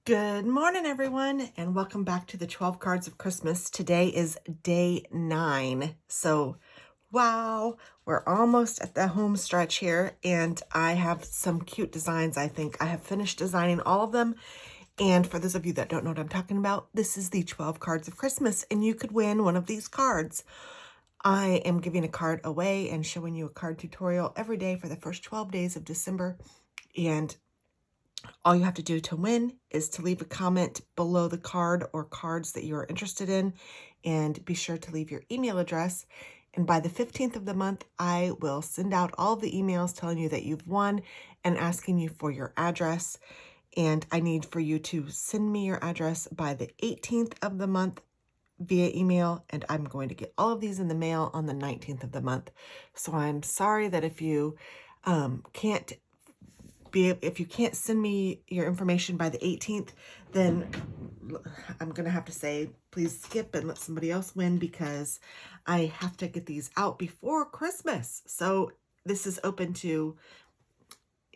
Good morning, everyone, and welcome back to the 12 Cards of Christmas. Today is day 9. So, wow, we're almost at the home stretch here, and I have some cute designs, I think. I have finished designing all of them, and for those of you that don't know what I'm talking about, this is the 12 Cards of Christmas, and you could win one of these cards. I am giving a card away and showing you a card tutorial every day for the first 12 days of December, and all you have to do to win is to leave a comment below the card or cards that you're interested in, and be sure to leave your email address. And by the 15th of the month, I will send out all the emails telling you that you've won and asking you for your address. And I need for you to send me your address by the 18th of the month via email, and I'm going to get all of these in the mail on the 19th of the month. So I'm sorry that if you can't send me your information by the 18th, then I'm going to have to say, please skip and let somebody else win, because I have to get these out before Christmas. So this is open to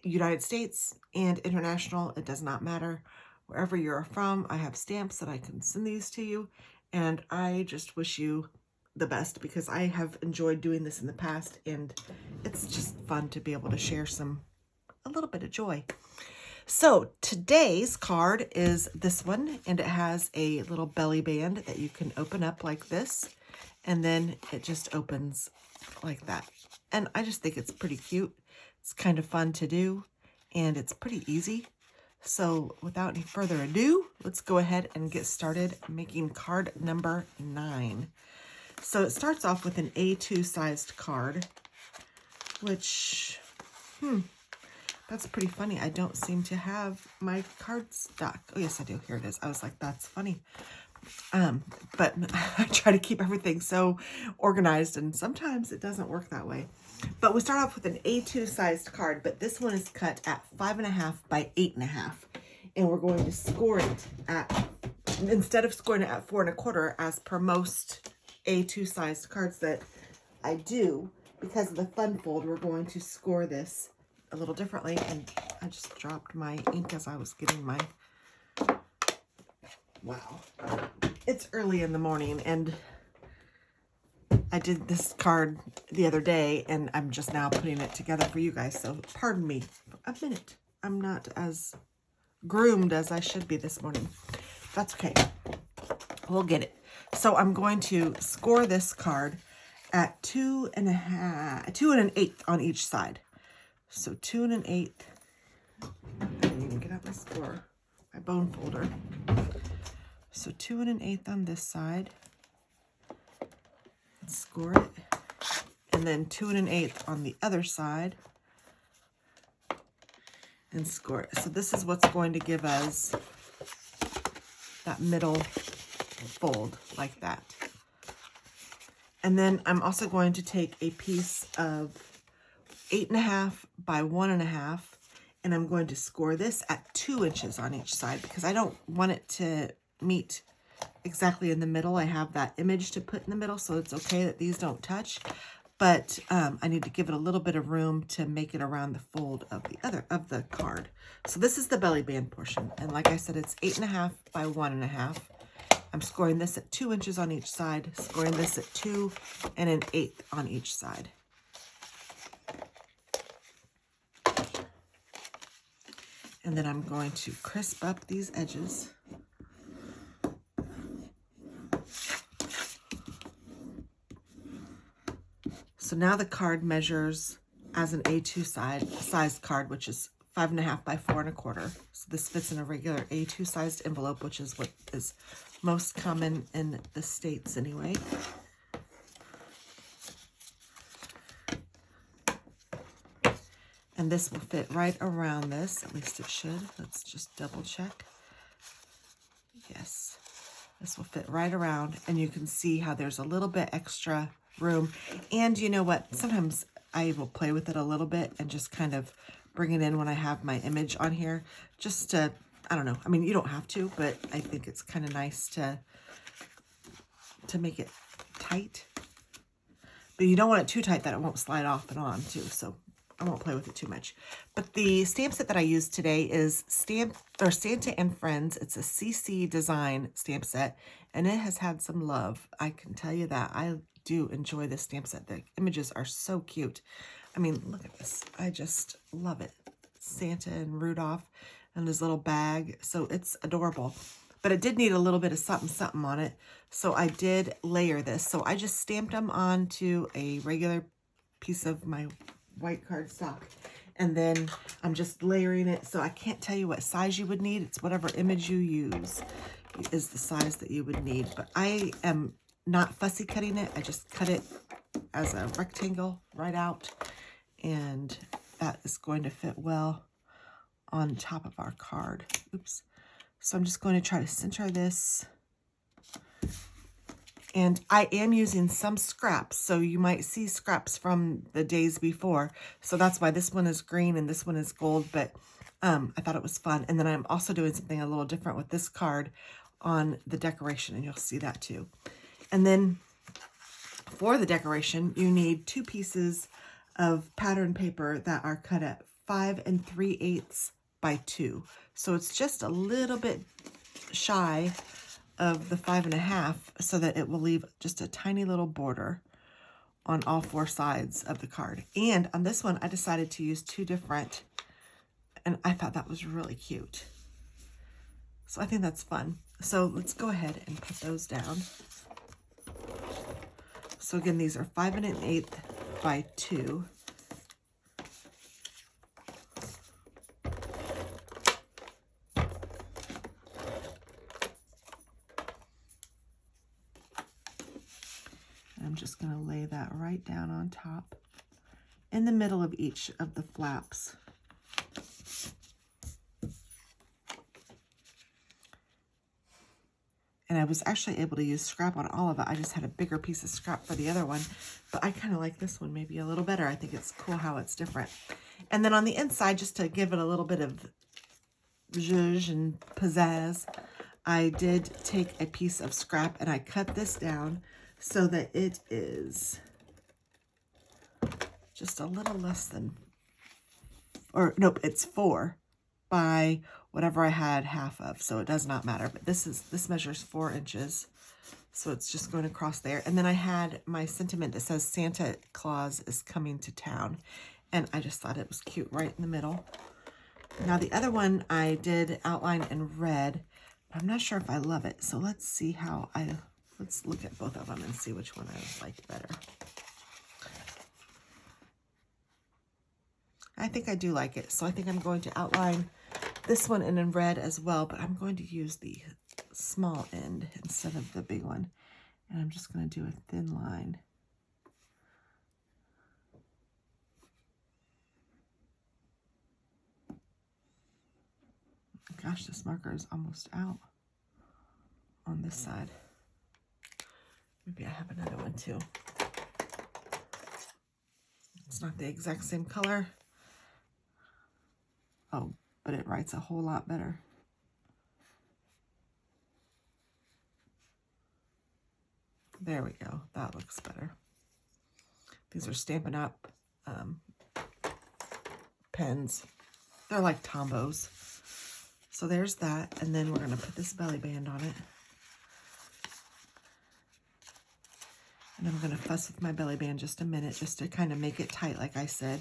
United States and international. It does not matter. Wherever you're from, I have stamps that I can send these to you. And I just wish you the best, because I have enjoyed doing this in the past, and it's just fun to be able to share a little bit of joy. So today's card is this one, and it has a little belly band that you can open up like this, and then it just opens like that. And I just think it's pretty cute. It's kind of fun to do, and it's pretty easy. So without any further ado, let's go ahead and get started making card number 9. So it starts off with an A2 sized card, which, that's pretty funny. I don't seem to have my card stock. Oh, yes, I do. Here it is. I was like, that's funny. But I try to keep everything so organized, and sometimes it doesn't work that way. But we start off with an A2 sized card, but this one is cut at 5.5 by 8.5. And we're going to score it at, instead of scoring it at 4.25, as per most A2 sized cards that I do, because of the fun fold, we're going to score this a little differently. And I just dropped my ink as I was getting my, wow, it's early in the morning, and I did this card the other day, and I'm just now putting it together for you guys, so pardon me for a minute. I'm not as groomed as I should be this morning. That's okay. We'll get it. So I'm going to score this card at 2 1/8 on each side. So 2 1/8. I didn't even get out my score, my bone folder. So 2 1/8 on this side. Let's score it. And then 2 1/8 on the other side. And score it. So this is what's going to give us that middle fold like that. And then I'm also going to take a piece of 8.5 by 1.5, and I'm going to score this at 2 inches on each side, because I don't want it to meet exactly in the middle. I have that image to put in the middle, so it's okay that these don't touch, but I need to give it a little bit of room to make it around the fold of the card. So this is the belly band portion, and like I said, it's 8.5 by 1.5. I'm scoring this at 2 inches on each side, scoring this at 2 1/8 on each side. And then I'm going to crisp up these edges. So now the card measures as an A2 sized card, which is 5.5 by 4.25. So this fits in a regular A2 sized envelope, which is what is most common in the States anyway. And this will fit right around this, at least it should. Let's just double check. Yes, this will fit right around, and you can see how there's a little bit extra room. And you know what? Sometimes I will play with it a little bit and just kind of bring it in when I have my image on here, just to, I don't know. I mean, you don't have to, but I think it's kind of nice to make it tight. But you don't want it too tight that it won't slide off and on too. So won't play with it too much. But the stamp set that I used today is Santa and Friends. It's a CC design stamp set, and it has had some love. I can tell you that. I do enjoy this stamp set. The images are so cute. I mean, look at this. I just love it. Santa and Rudolph and his little bag. So it's adorable. But it did need a little bit of something something on it. So I did layer this. So I just stamped them onto a regular piece of my white cardstock. And then I'm just layering it. So I can't tell you what size you would need. It's whatever image you use is the size that you would need. But I am not fussy cutting it. I just cut it as a rectangle right out. And that is going to fit well on top of our card. Oops. So I'm just going to try to center this. And I am using some scraps, so you might see scraps from the days before. So that's why this one is green and this one is gold, but I thought it was fun. And then I'm also doing something a little different with this card on the decoration, and you'll see that too. And then for the decoration, you need 2 pieces of pattern paper that are cut at 5 3/8 by 2. So it's just a little bit shy of the 5.5 so that it will leave just a tiny little border on all 4 sides of the card. And on this one, I decided to use 2 different, and I thought that was really cute. So I think that's fun. So let's go ahead and put those down. So again, these are 5 1/8 by 2. I'm just going to lay that right down on top in the middle of each of the flaps. And I was actually able to use scrap on all of it. I just had a bigger piece of scrap for the other one, but I kind of like this one maybe a little better. I think it's cool how it's different. And then on the inside, just to give it a little bit of zhuzh and pizzazz, I did take a piece of scrap and I cut this down so that it is just a little less than, or nope, it's 4 by whatever I had half of, so it does not matter. But this measures 4 inches, so it's just going across there. And then I had my sentiment that says Santa Claus is coming to town, and I just thought it was cute right in the middle. Now the other one I did outline in red, but I'm not sure if I love it. So let's see how let's look at both of them and see which one I like better. I think I do like it. So I think I'm going to outline this one in red as well, but I'm going to use the small end instead of the big one. And I'm just going to do a thin line. Gosh, this marker is almost out on this side. Maybe I have another one too. It's not the exact same color. Oh, but it writes a whole lot better. There we go. That looks better. These are Stampin' Up! Pens. They're like Tombos. So there's that. And then we're going to put this belly band on it. And I'm going to fuss with my belly band just a minute just to kind of make it tight like I said.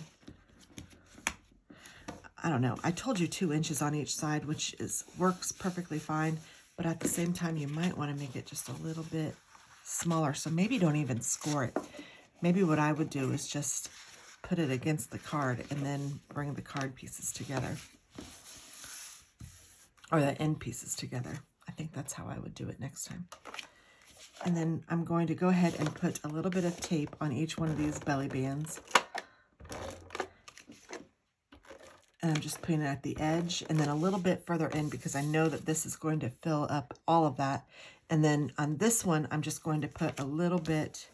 I don't know. I told you 2 inches on each side, which works perfectly fine. But at the same time, you might want to make it just a little bit smaller. So maybe don't even score it. Maybe what I would do is just put it against the card and then bring the card pieces together. Or the end pieces together. I think that's how I would do it next time. And then I'm going to go ahead and put a little bit of tape on each one of these belly bands. And I'm just putting it at the edge and then a little bit further in because I know that this is going to fill up all of that. And then on this one, I'm just going to put a little bit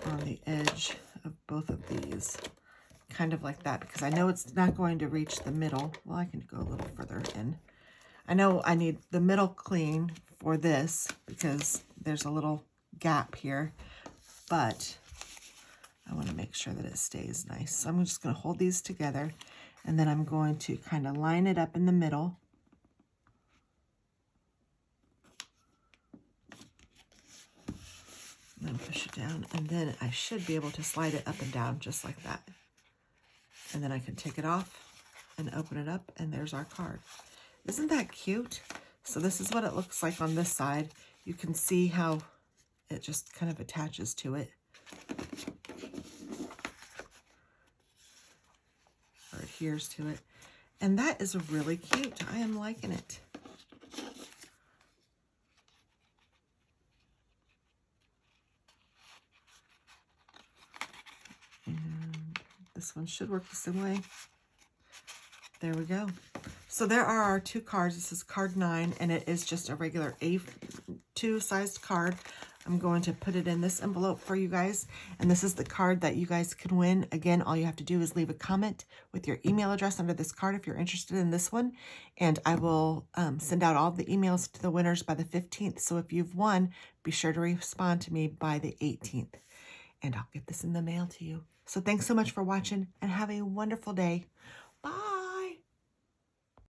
on the edge of both of these. Kind of like that because I know it's not going to reach the middle. Well, I can go a little further in. I know I need the middle clean for this because there's a little gap here, but I want to make sure that it stays nice. So I'm just going to hold these together, and then I'm going to kind of line it up in the middle. And then push it down, and then I should be able to slide it up and down just like that. And then I can take it off and open it up, and there's our card. Isn't that cute? So this is what it looks like on this side. You can see how it just kind of attaches to it. Or adheres to it. And that is really cute. I am liking it. And this one should work the same way. There we go. So there are our 2 cards. This is card 9, and it is just a regular A2 sized card. I'm going to put it in this envelope for you guys, and this is the card that you guys can win. Again, all you have to do is leave a comment with your email address under this card if you're interested in this one, and I will send out all the emails to the winners by the 15th. So if you've won, be sure to respond to me by the 18th, and I'll get this in the mail to you. So thanks so much for watching, and have a wonderful day.